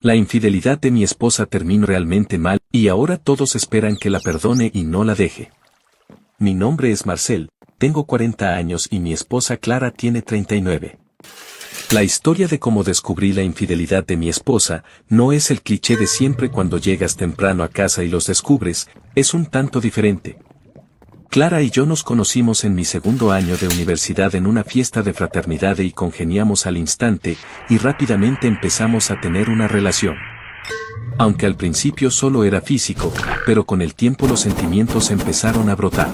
La infidelidad de mi esposa terminó realmente mal, y ahora todos esperan que la perdone y no la deje. Mi nombre es Marcel, tengo 40 años y mi esposa Clara tiene 39. La historia de cómo descubrí la infidelidad de mi esposa no es el cliché de siempre cuando llegas temprano a casa y los descubres, es un tanto diferente. Clara y yo nos conocimos en mi segundo año de universidad en una fiesta de fraternidad y congeniamos al instante, y rápidamente empezamos a tener una relación. Aunque al principio solo era físico, pero con el tiempo los sentimientos empezaron a brotar.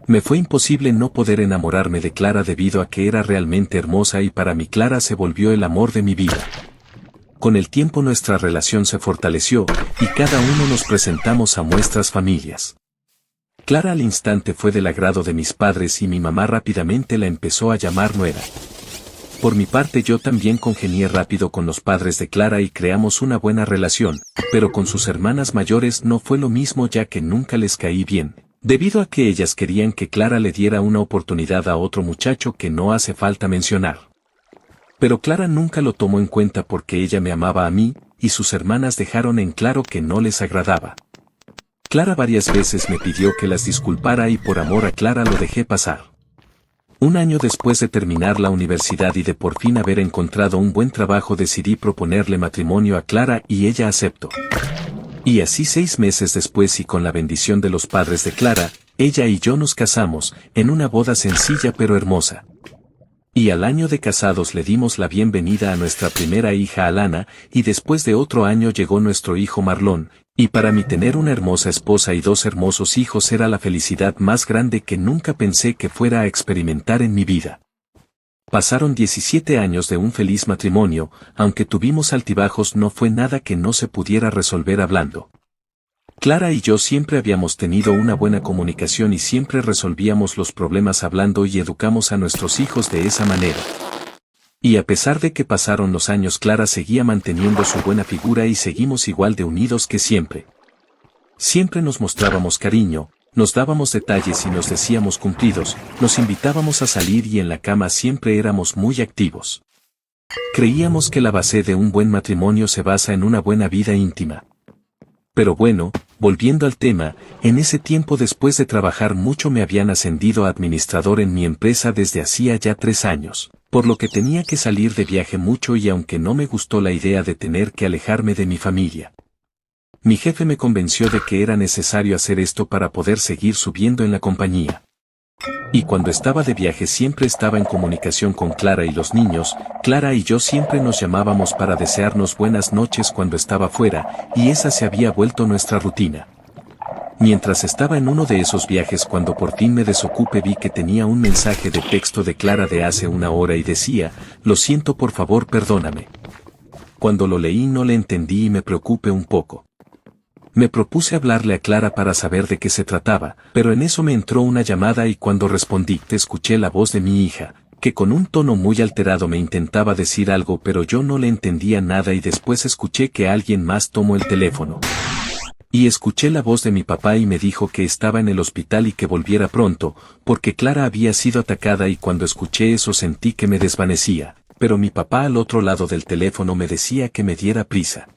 Me fue imposible no poder enamorarme de Clara debido a que era realmente hermosa y para mí Clara se volvió el amor de mi vida. Con el tiempo nuestra relación se fortaleció, y cada uno nos presentamos a nuestras familias. Clara al instante fue del agrado de mis padres y mi mamá rápidamente la empezó a llamar nuera. Por mi parte yo también congenié rápido con los padres de Clara y creamos una buena relación, pero con sus hermanas mayores no fue lo mismo ya que nunca les caí bien, debido a que ellas querían que Clara le diera una oportunidad a otro muchacho que no hace falta mencionar. Pero Clara nunca lo tomó en cuenta porque ella me amaba a mí, y sus hermanas dejaron en claro que no les agradaba. Clara varias veces me pidió que las disculpara y por amor a Clara lo dejé pasar. Un año después de terminar la universidad y de por fin haber encontrado un buen trabajo decidí proponerle matrimonio a Clara y ella aceptó. Y así 6 meses después y con la bendición de los padres de Clara, ella y yo nos casamos, en una boda sencilla pero hermosa. Y al año de casados le dimos la bienvenida a nuestra primera hija Alana, y después de otro año llegó nuestro hijo Marlon, y para mí tener una hermosa esposa y 2 hermosos hijos era la felicidad más grande que nunca pensé que fuera a experimentar en mi vida. Pasaron 17 años de un feliz matrimonio, aunque tuvimos altibajos no fue nada que no se pudiera resolver hablando. Clara y yo siempre habíamos tenido una buena comunicación y siempre resolvíamos los problemas hablando y educamos a nuestros hijos de esa manera. Y a pesar de que pasaron los años Clara seguía manteniendo su buena figura y seguimos igual de unidos que siempre. Siempre nos mostrábamos cariño, nos dábamos detalles y nos decíamos cumplidos, nos invitábamos a salir y en la cama siempre éramos muy activos. Creíamos que la base de un buen matrimonio se basa en una buena vida íntima. Pero bueno, volviendo al tema, en ese tiempo después de trabajar mucho me habían ascendido a administrador en mi empresa desde hacía ya 3 años, por lo que tenía que salir de viaje mucho y aunque no me gustó la idea de tener que alejarme de mi familia. Mi jefe me convenció de que era necesario hacer esto para poder seguir subiendo en la compañía. Y cuando estaba de viaje siempre estaba en comunicación con Clara y los niños, Clara y yo siempre nos llamábamos para desearnos buenas noches cuando estaba fuera, y esa se había vuelto nuestra rutina. Mientras estaba en uno de esos viajes cuando por fin me desocupé vi que tenía un mensaje de texto de Clara de hace 1 hora y decía, lo siento por favor perdóname. Cuando lo leí no le entendí y me preocupé un poco. Me propuse hablarle a Clara para saber de qué se trataba, pero en eso me entró una llamada y cuando respondí escuché la voz de mi hija, que con un tono muy alterado me intentaba decir algo pero yo no le entendía nada y después escuché que alguien más tomó el teléfono. Y escuché la voz de mi papá y me dijo que estaba en el hospital y que volviera pronto, porque Clara había sido atacada y cuando escuché eso sentí que me desvanecía, pero mi papá al otro lado del teléfono me decía que me diera prisa.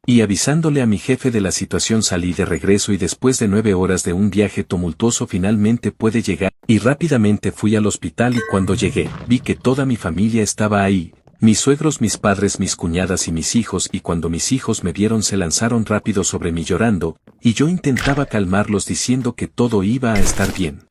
Y avisándole a mi jefe de la situación salí de regreso y después de 9 horas de un viaje tumultuoso finalmente pude llegar, y rápidamente fui al hospital y cuando llegué, vi que toda mi familia estaba ahí, mis suegros, mis padres, mis cuñadas y mis hijos y cuando mis hijos me vieron se lanzaron rápido sobre mí llorando, y yo intentaba calmarlos diciendo que todo iba a estar bien.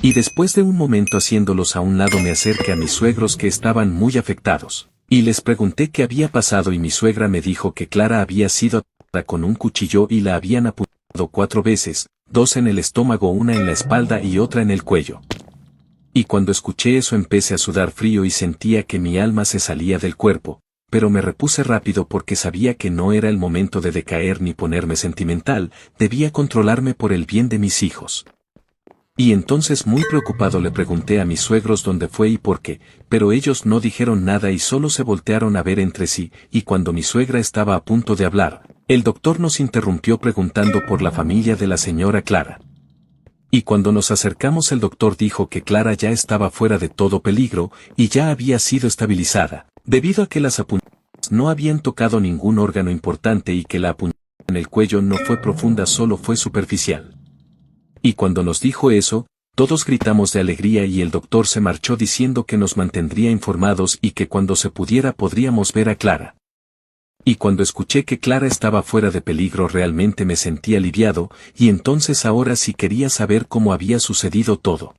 Y después de un momento haciéndolos a un lado me acerqué a mis suegros que estaban muy afectados. Y les pregunté qué había pasado y mi suegra me dijo que Clara había sido atacada con un cuchillo y la habían apuñalado 4 veces, 2 en el estómago, 1 en la espalda y otra en el cuello. Y cuando escuché eso empecé a sudar frío y sentía que mi alma se salía del cuerpo, pero me repuse rápido porque sabía que no era el momento de decaer ni ponerme sentimental, debía controlarme por el bien de mis hijos. Y entonces muy preocupado le pregunté a mis suegros dónde fue y por qué, pero ellos no dijeron nada y solo se voltearon a ver entre sí, y cuando mi suegra estaba a punto de hablar, el doctor nos interrumpió preguntando por la familia de la señora Clara. Y cuando nos acercamos el doctor dijo que Clara ya estaba fuera de todo peligro y ya había sido estabilizada, debido a que las apuñaladas no habían tocado ningún órgano importante y que la apuñalada en el cuello no fue profunda, solo fue superficial. Y cuando nos dijo eso, todos gritamos de alegría y el doctor se marchó diciendo que nos mantendría informados y que cuando se pudiera podríamos ver a Clara. Y cuando escuché que Clara estaba fuera de peligro realmente me sentí aliviado, y entonces ahora sí quería saber cómo había sucedido todo.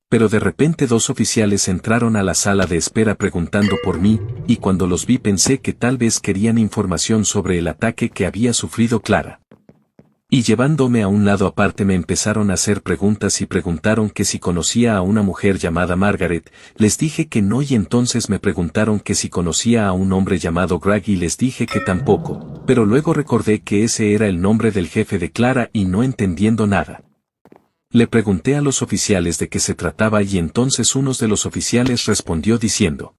Pero de repente 2 oficiales entraron a la sala de espera preguntando por mí, y cuando los vi pensé que tal vez querían información sobre el ataque que había sufrido Clara. Y llevándome a un lado aparte me empezaron a hacer preguntas y preguntaron que si conocía a una mujer llamada Margaret, les dije que no y entonces me preguntaron que si conocía a un hombre llamado Greg y les dije que tampoco, pero luego recordé que ese era el nombre del jefe de Clara y no entendiendo nada. Le pregunté a los oficiales de qué se trataba y entonces uno de los oficiales respondió diciendo: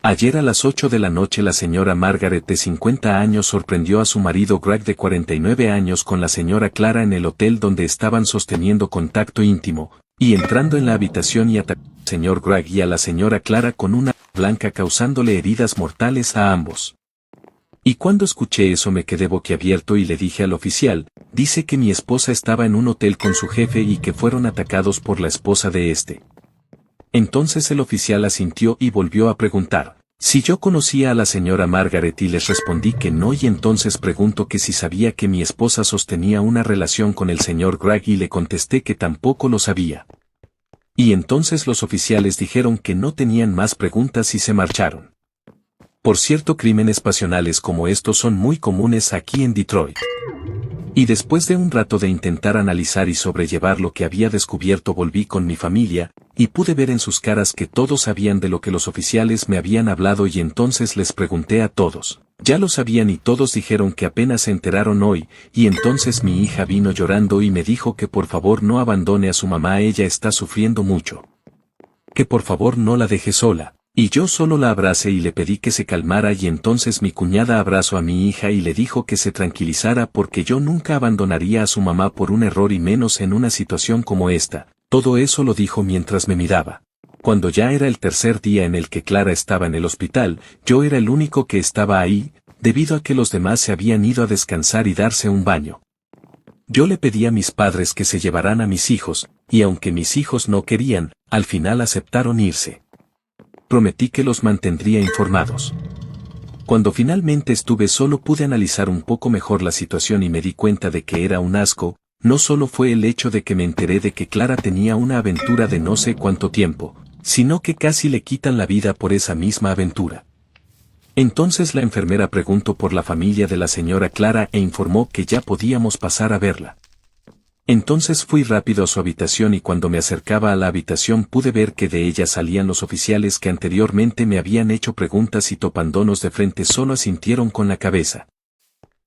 ayer a las 8 de la noche la señora Margaret de 50 años sorprendió a su marido Greg de 49 años con la señora Clara en el hotel donde estaban sosteniendo contacto íntimo, y entrando en la habitación y atacó al señor Greg y a la señora Clara con una arma blanca causándole heridas mortales a ambos. Y cuando escuché eso me quedé boquiabierto y le dije al oficial, dice que mi esposa estaba en un hotel con su jefe y que fueron atacados por la esposa de este. Entonces el oficial asintió y volvió a preguntar si yo conocía a la señora Margaret y les respondí que no y entonces preguntó que si sabía que mi esposa sostenía una relación con el señor Greg y le contesté que tampoco lo sabía. Y entonces los oficiales dijeron que no tenían más preguntas y se marcharon. Por cierto, crímenes pasionales como estos son muy comunes aquí en Detroit. Y después de un rato de intentar analizar y sobrellevar lo que había descubierto volví con mi familia, y pude ver en sus caras que todos sabían de lo que los oficiales me habían hablado y entonces les pregunté a todos. Ya lo sabían y todos dijeron que apenas se enteraron hoy, y entonces mi hija vino llorando y me dijo que por favor no abandone a su mamá, ella está sufriendo mucho. Que por favor no la deje sola. Y yo solo la abracé y le pedí que se calmara y entonces mi cuñada abrazó a mi hija y le dijo que se tranquilizara porque yo nunca abandonaría a su mamá por un error y menos en una situación como esta. Todo eso lo dijo mientras me miraba. Cuando ya era el tercer día en el que Clara estaba en el hospital, yo era el único que estaba ahí, debido a que los demás se habían ido a descansar y darse un baño. Yo le pedí a mis padres que se llevaran a mis hijos, y aunque mis hijos no querían, al final aceptaron irse. Prometí que los mantendría informados. Cuando finalmente estuve solo pude analizar un poco mejor la situación y me di cuenta de que era un asco. No solo fue el hecho de que me enteré de que Clara tenía una aventura de no sé cuánto tiempo, sino que casi le quitan la vida por esa misma aventura. Entonces la enfermera preguntó por la familia de la señora Clara e informó que ya podíamos pasar a verla. Entonces fui rápido a su habitación y cuando me acercaba a la habitación pude ver que de ella salían los oficiales que anteriormente me habían hecho preguntas y topándonos de frente solo asintieron con la cabeza.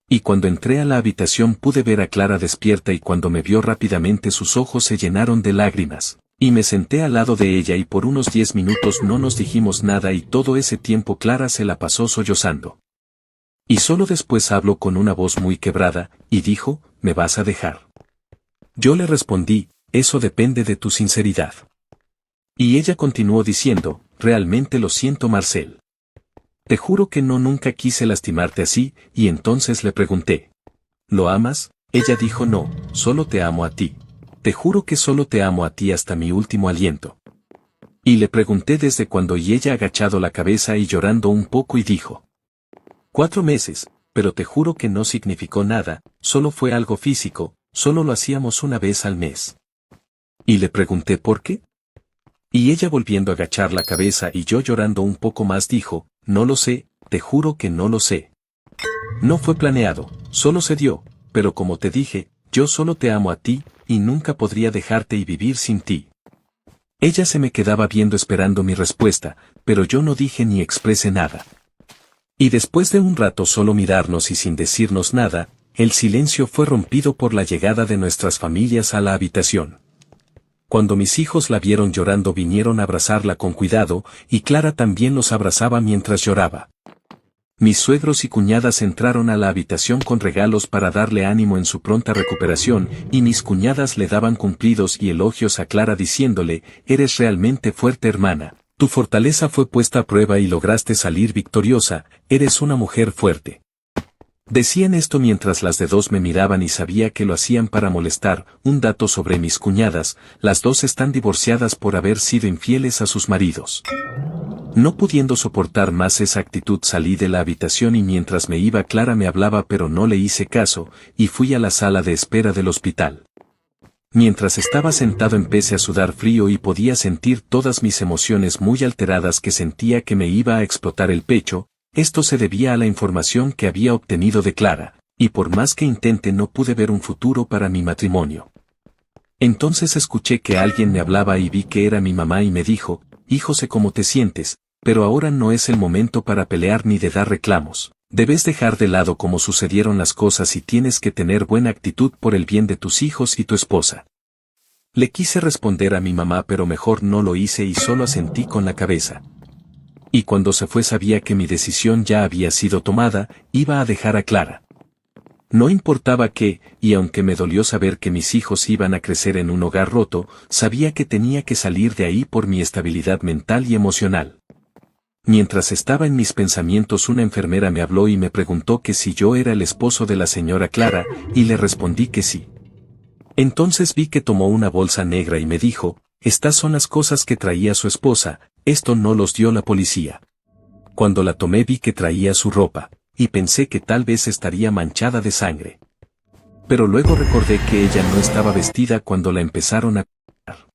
Y cuando entré a la habitación pude ver a Clara despierta y cuando me vio rápidamente sus ojos se llenaron de lágrimas, y me senté al lado de ella y por unos 10 minutos no nos dijimos nada y todo ese tiempo Clara se la pasó sollozando. Y solo después habló con una voz muy quebrada, y dijo, ¿me vas a dejar? Yo le respondí, eso depende de tu sinceridad. Y ella continuó diciendo, realmente lo siento Marcel. Te juro que no nunca quise lastimarte así, y entonces le pregunté. ¿Lo amas? Ella dijo no, solo te amo a ti. Te juro que solo te amo a ti hasta mi último aliento. Y le pregunté desde cuándo y ella agachado la cabeza y llorando un poco y dijo. 4 meses, pero te juro que no significó nada, solo fue algo físico. Solo lo hacíamos una vez al mes. Y le pregunté por qué. Y ella volviendo a agachar la cabeza y yo llorando un poco más dijo, no lo sé, te juro que no lo sé. No fue planeado, solo se dio, pero como te dije, yo solo te amo a ti, y nunca podría dejarte y vivir sin ti. Ella se me quedaba viendo esperando mi respuesta, pero yo no dije ni expresé nada. Y después de un rato solo mirarnos y sin decirnos nada, el silencio fue rompido por la llegada de nuestras familias a la habitación. Cuando mis hijos la vieron llorando vinieron a abrazarla con cuidado, y Clara también los abrazaba mientras lloraba. Mis suegros y cuñadas entraron a la habitación con regalos para darle ánimo en su pronta recuperación, y mis cuñadas le daban cumplidos y elogios a Clara diciéndole, eres realmente fuerte hermana, Tu fortaleza fue puesta a prueba y lograste salir victoriosa, eres una mujer fuerte. Decían esto mientras las de dos me miraban y sabía que lo hacían para molestar. Un dato sobre mis cuñadas, las dos están divorciadas por haber sido infieles a sus maridos. No pudiendo soportar más esa actitud salí de la habitación y mientras me iba Clara me hablaba pero no le hice caso, y fui a la sala de espera del hospital. Mientras estaba sentado empecé a sudar frío y podía sentir todas mis emociones muy alteradas que sentía que me iba a explotar el pecho. Esto se debía a la información que había obtenido de Clara, y por más que intente no pude ver un futuro para mi matrimonio. Entonces escuché que alguien me hablaba y vi que era mi mamá y me dijo, hijo sé cómo te sientes, pero ahora no es el momento para pelear ni de dar reclamos. Debes dejar de lado cómo sucedieron las cosas y tienes que tener buena actitud por el bien de tus hijos y tu esposa. Le quise responder a mi mamá pero mejor no lo hice y solo asentí con la cabeza. Y cuando se fue sabía que mi decisión ya había sido tomada, iba a dejar a Clara. No importaba qué, y aunque me dolió saber que mis hijos iban a crecer en un hogar roto, sabía que tenía que salir de ahí por mi estabilidad mental y emocional. Mientras estaba en mis pensamientos una enfermera me habló y me preguntó que si yo era el esposo de la señora Clara, y le respondí que sí. Entonces vi que tomó una bolsa negra y me dijo, estas son las cosas que traía su esposa, esto no los dio la policía. Cuando la tomé vi que traía su ropa, y pensé que tal vez estaría manchada de sangre. Pero luego recordé que ella no estaba vestida cuando la empezaron a cortar.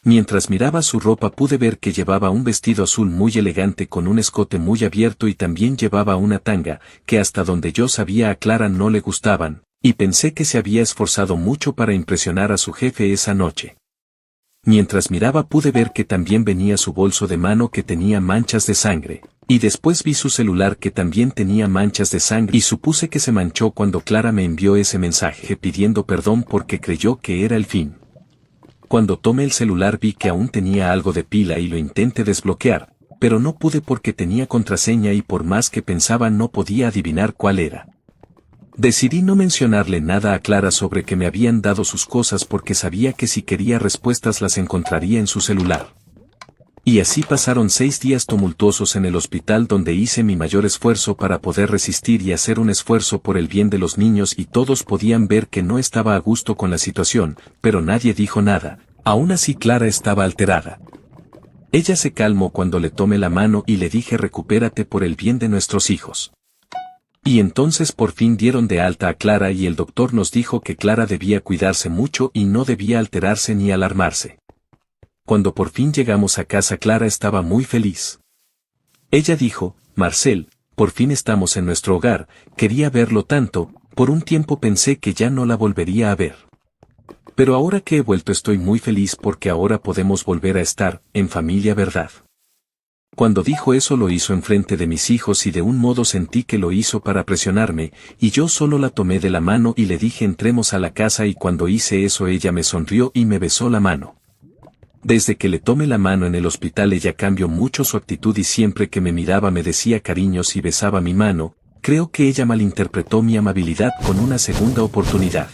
Mientras miraba su ropa pude ver que llevaba un vestido azul muy elegante con un escote muy abierto y también llevaba una tanga, que hasta donde yo sabía a Clara no le gustaban, y pensé que se había esforzado mucho para impresionar a su jefe esa noche. Mientras miraba pude ver que también venía su bolso de mano que tenía manchas de sangre, y después vi su celular que también tenía manchas de sangre y supuse que se manchó cuando Clara me envió ese mensaje pidiendo perdón porque creyó que era el fin. Cuando tomé el celular vi que aún tenía algo de pila y lo intenté desbloquear, pero no pude porque tenía contraseña y por más que pensaba no podía adivinar cuál era. Decidí no mencionarle nada a Clara sobre que me habían dado sus cosas porque sabía que si quería respuestas las encontraría en su celular. Y así pasaron 6 días tumultuosos en el hospital donde hice mi mayor esfuerzo para poder resistir y hacer un esfuerzo por el bien de los niños y todos podían ver que no estaba a gusto con la situación, pero nadie dijo nada, aún así Clara estaba alterada. Ella se calmó cuando le tomé la mano y le dije recupérate por el bien de nuestros hijos. Y entonces por fin dieron de alta a Clara y el doctor nos dijo que Clara debía cuidarse mucho y no debía alterarse ni alarmarse. Cuando por fin llegamos a casa Clara estaba muy feliz. Ella dijo, Marcel, por fin estamos en nuestro hogar, quería verlo tanto, por un tiempo pensé que ya no la volvería a ver. Pero ahora que he vuelto estoy muy feliz porque ahora podemos volver a estar, en familia, ¿verdad? Cuando dijo eso lo hizo enfrente de mis hijos y de un modo sentí que lo hizo para presionarme, y yo solo la tomé de la mano y le dije entremos a la casa y cuando hice eso ella me sonrió y me besó la mano. Desde que le tomé la mano en el hospital ella cambió mucho su actitud y siempre que me miraba me decía cariños y besaba mi mano, creo que ella malinterpretó mi amabilidad con una segunda oportunidad.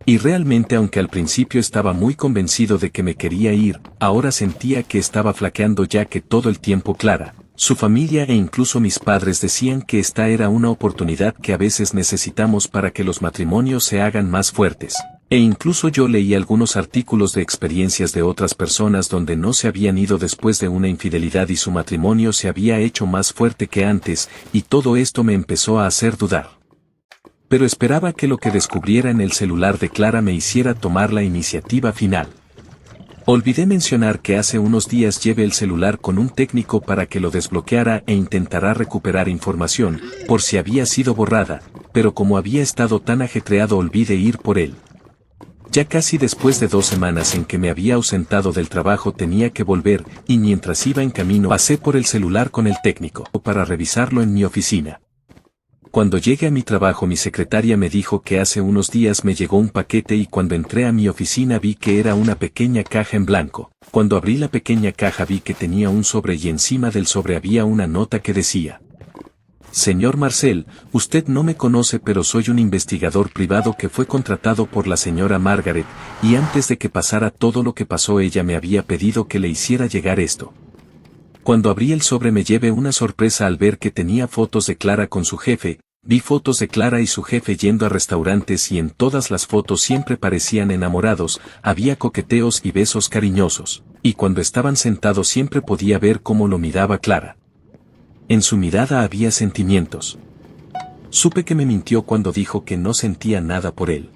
Y realmente aunque al principio estaba muy convencido de que me quería ir, ahora sentía que estaba flaqueando ya que todo el tiempo Clara, su familia e incluso mis padres decían que esta era una oportunidad que a veces necesitamos para que los matrimonios se hagan más fuertes. E incluso yo leí algunos artículos de experiencias de otras personas donde no se habían ido después de una infidelidad y su matrimonio se había hecho más fuerte que antes, y todo esto me empezó a hacer dudar. Pero esperaba que lo que descubriera en el celular de Clara me hiciera tomar la iniciativa final. Olvidé mencionar que hace unos días llevé el celular con un técnico para que lo desbloqueara e intentará recuperar información, por si había sido borrada, pero como había estado tan ajetreado olvidé ir por él. Ya casi después de 2 semanas en que me había ausentado del trabajo tenía que volver, y mientras iba en camino pasé por el celular con el técnico para revisarlo en mi oficina. Cuando llegué a mi trabajo mi secretaria me dijo que hace unos días me llegó un paquete y cuando entré a mi oficina vi que era una pequeña caja en blanco. Cuando abrí la pequeña caja vi que tenía un sobre y encima del sobre había una nota que decía: Señor Marcel, usted no me conoce pero soy un investigador privado que fue contratado por la señora Margaret, y antes de que pasara todo lo que pasó ella me había pedido que le hiciera llegar esto. Cuando abrí el sobre me llevé una sorpresa al ver que tenía fotos de Clara con su jefe. Vi fotos de Clara y su jefe yendo a restaurantes y en todas las fotos siempre parecían enamorados, había coqueteos y besos cariñosos, y cuando estaban sentados siempre podía ver cómo lo miraba Clara. En su mirada había sentimientos. Supe que me mintió cuando dijo que no sentía nada por él.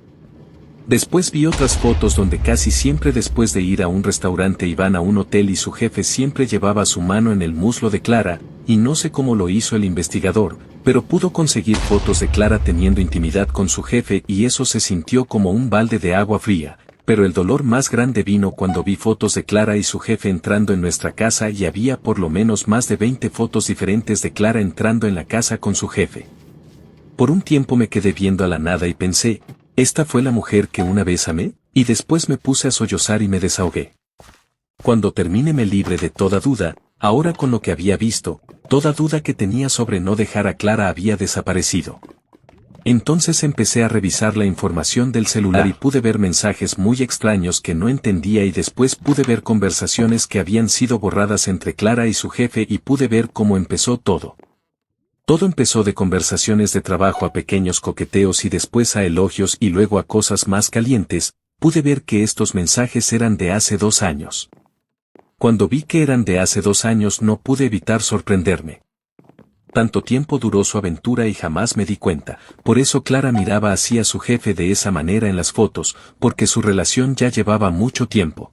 Después vi otras fotos donde casi siempre después de ir a un restaurante iban a un hotel y su jefe siempre llevaba su mano en el muslo de Clara, y no sé cómo lo hizo el investigador, pero pudo conseguir fotos de Clara teniendo intimidad con su jefe y eso se sintió como un balde de agua fría, pero el dolor más grande vino cuando vi fotos de Clara y su jefe entrando en nuestra casa y había por lo menos más de 20 fotos diferentes de Clara entrando en la casa con su jefe. Por un tiempo me quedé viendo a la nada y pensé, ¿esta fue la mujer que una vez amé? Y después me puse a sollozar y me desahogué. Cuando terminé me libré de toda duda, ahora con lo que había visto, toda duda que tenía sobre no dejar a Clara había desaparecido. Entonces empecé a revisar la información del celular y pude ver mensajes muy extraños que no entendía y después pude ver conversaciones que habían sido borradas entre Clara y su jefe y pude ver cómo empezó todo. Todo empezó de conversaciones de trabajo a pequeños coqueteos y después a elogios y luego a cosas más calientes. Pude ver que estos mensajes eran de hace 2 años. Cuando vi que eran de hace 2 años no pude evitar sorprenderme. Tanto tiempo duró su aventura y jamás me di cuenta, por eso Clara miraba así a su jefe de esa manera en las fotos, porque su relación ya llevaba mucho tiempo.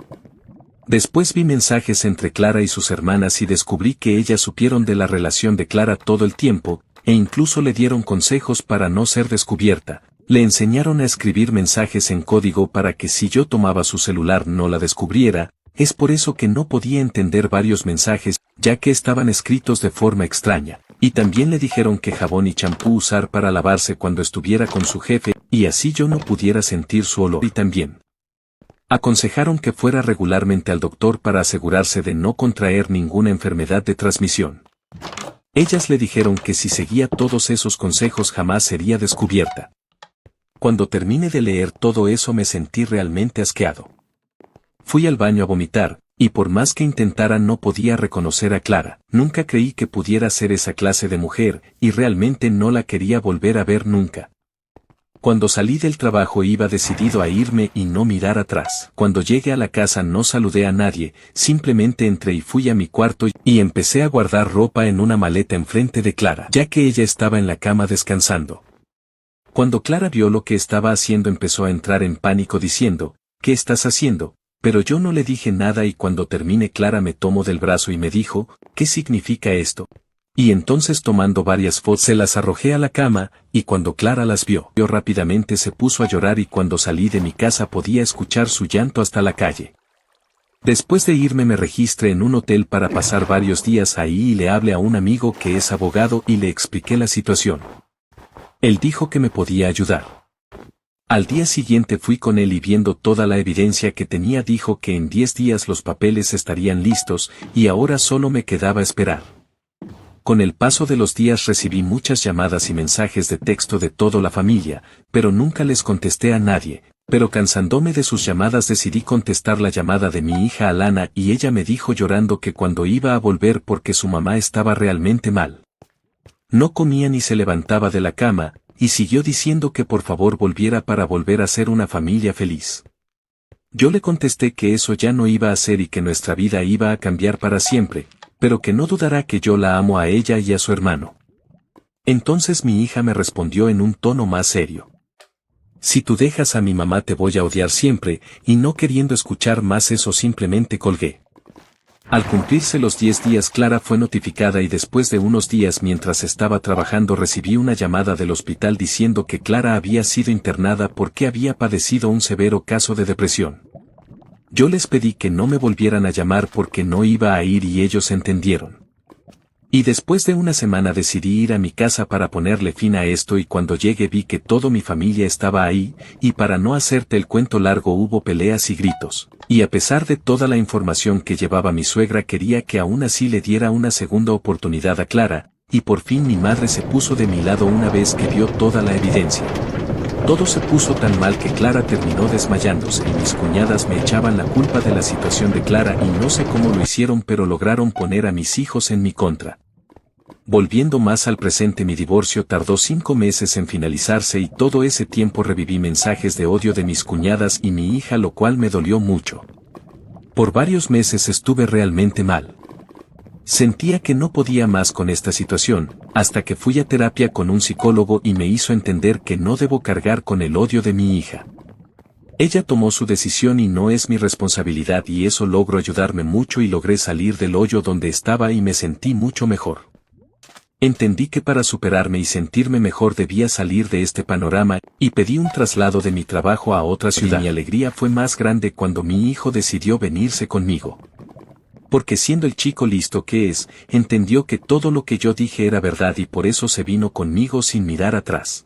Después vi mensajes entre Clara y sus hermanas y descubrí que ellas supieron de la relación de Clara todo el tiempo, e incluso le dieron consejos para no ser descubierta. Le enseñaron a escribir mensajes en código para que si yo tomaba su celular no la descubriera. Es por eso que no podía entender varios mensajes, ya que estaban escritos de forma extraña, y también le dijeron que jabón y champú usar para lavarse cuando estuviera con su jefe, y así yo no pudiera sentir su olor y también. Aconsejaron que fuera regularmente al doctor para asegurarse de no contraer ninguna enfermedad de transmisión. Ellas le dijeron que si seguía todos esos consejos jamás sería descubierta. Cuando terminé de leer todo eso me sentí realmente asqueado. Fui al baño a vomitar, y por más que intentara no podía reconocer a Clara. Nunca creí que pudiera ser esa clase de mujer, y realmente no la quería volver a ver nunca. Cuando salí del trabajo iba decidido a irme y no mirar atrás. Cuando llegué a la casa no saludé a nadie, simplemente entré y fui a mi cuarto y empecé a guardar ropa en una maleta enfrente de Clara, ya que ella estaba en la cama descansando. Cuando Clara vio lo que estaba haciendo empezó a entrar en pánico diciendo, ¿qué estás haciendo? Pero yo no le dije nada y cuando terminé Clara me tomó del brazo y me dijo, ¿qué significa esto? Y entonces tomando varias fotos se las arrojé a la cama, y cuando Clara las vio, rápidamente se puso a llorar y cuando salí de mi casa podía escuchar su llanto hasta la calle. Después de irme me registré en un hotel para pasar varios días ahí y le hablé a un amigo que es abogado y le expliqué la situación. Él dijo que me podía ayudar. Al día siguiente fui con él y viendo toda la evidencia que tenía dijo que en 10 días los papeles estarían listos y ahora solo me quedaba esperar. Con el paso de los días recibí muchas llamadas y mensajes de texto de toda la familia, pero nunca les contesté a nadie, pero cansándome de sus llamadas decidí contestar la llamada de mi hija Alana y ella me dijo llorando que cuando iba a volver porque su mamá estaba realmente mal. No comía ni se levantaba de la cama, y siguió diciendo que por favor volviera para volver a ser una familia feliz. Yo le contesté que eso ya no iba a ser y que nuestra vida iba a cambiar para siempre, pero que no dudará que yo la amo a ella y a su hermano. Entonces mi hija me respondió en un tono más serio. Si tú dejas a mi mamá te voy a odiar siempre, y no queriendo escuchar más eso simplemente colgué. Al cumplirse los 10 días Clara fue notificada y después de unos días mientras estaba trabajando recibí una llamada del hospital diciendo que Clara había sido internada porque había padecido un severo caso de depresión. Yo les pedí que no me volvieran a llamar porque no iba a ir y ellos entendieron. Y después de una semana decidí ir a mi casa para ponerle fin a esto y cuando llegué vi que toda mi familia estaba ahí, y para no hacerte el cuento largo hubo peleas y gritos, y a pesar de toda la información que llevaba mi suegra quería que aún así le diera una segunda oportunidad a Clara, y por fin mi madre se puso de mi lado una vez que vio toda la evidencia. Todo se puso tan mal que Clara terminó desmayándose y mis cuñadas me echaban la culpa de la situación de Clara y no sé cómo lo hicieron, pero lograron poner a mis hijos en mi contra. Volviendo más al presente, mi divorcio tardó 5 meses en finalizarse y todo ese tiempo reviví mensajes de odio de mis cuñadas y mi hija, lo cual me dolió mucho. Por varios meses estuve realmente mal. Sentía que no podía más con esta situación, hasta que fui a terapia con un psicólogo y me hizo entender que no debo cargar con el odio de mi hija. Ella tomó su decisión y no es mi responsabilidad, y eso logró ayudarme mucho y logré salir del hoyo donde estaba y me sentí mucho mejor. Entendí que para superarme y sentirme mejor debía salir de este panorama, y pedí un traslado de mi trabajo a otra ciudad. Mi alegría fue más grande cuando mi hijo decidió venirse conmigo. Porque siendo el chico listo que es, entendió que todo lo que yo dije era verdad y por eso se vino conmigo sin mirar atrás.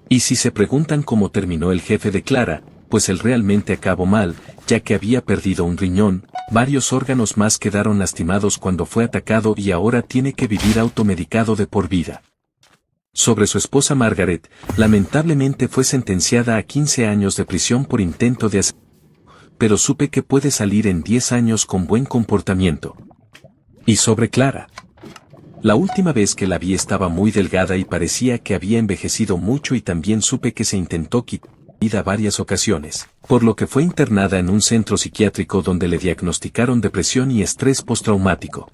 Y si se preguntan cómo terminó el jefe de Clara, pues él realmente acabó mal, ya que había perdido un riñón, varios órganos más quedaron lastimados cuando fue atacado y ahora tiene que vivir automedicado de por vida. Sobre su esposa Margaret, lamentablemente fue sentenciada a 15 años de prisión por intento de asesinato, pero supe que puede salir en 10 años con buen comportamiento. Y sobre Clara. La última vez que la vi estaba muy delgada y parecía que había envejecido mucho, y también supe que se intentó quitar la vida varias ocasiones, por lo que fue internada en un centro psiquiátrico donde le diagnosticaron depresión y estrés postraumático.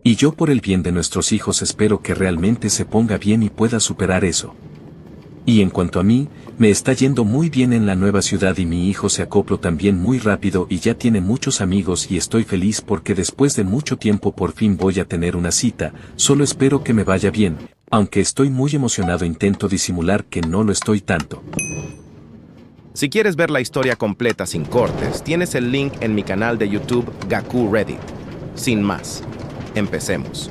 Y yo, por el bien de nuestros hijos, espero que realmente se ponga bien y pueda superar eso. Y en cuanto a mí, me está yendo muy bien en la nueva ciudad y mi hijo se acopló también muy rápido y ya tiene muchos amigos, y estoy feliz porque después de mucho tiempo por fin voy a tener una cita. Solo espero que me vaya bien, aunque estoy muy emocionado. Intento disimular que no lo estoy tanto. Si quieres ver la historia completa sin cortes, tienes el link en mi canal de YouTube Gaku Reddit. Sin más, empecemos.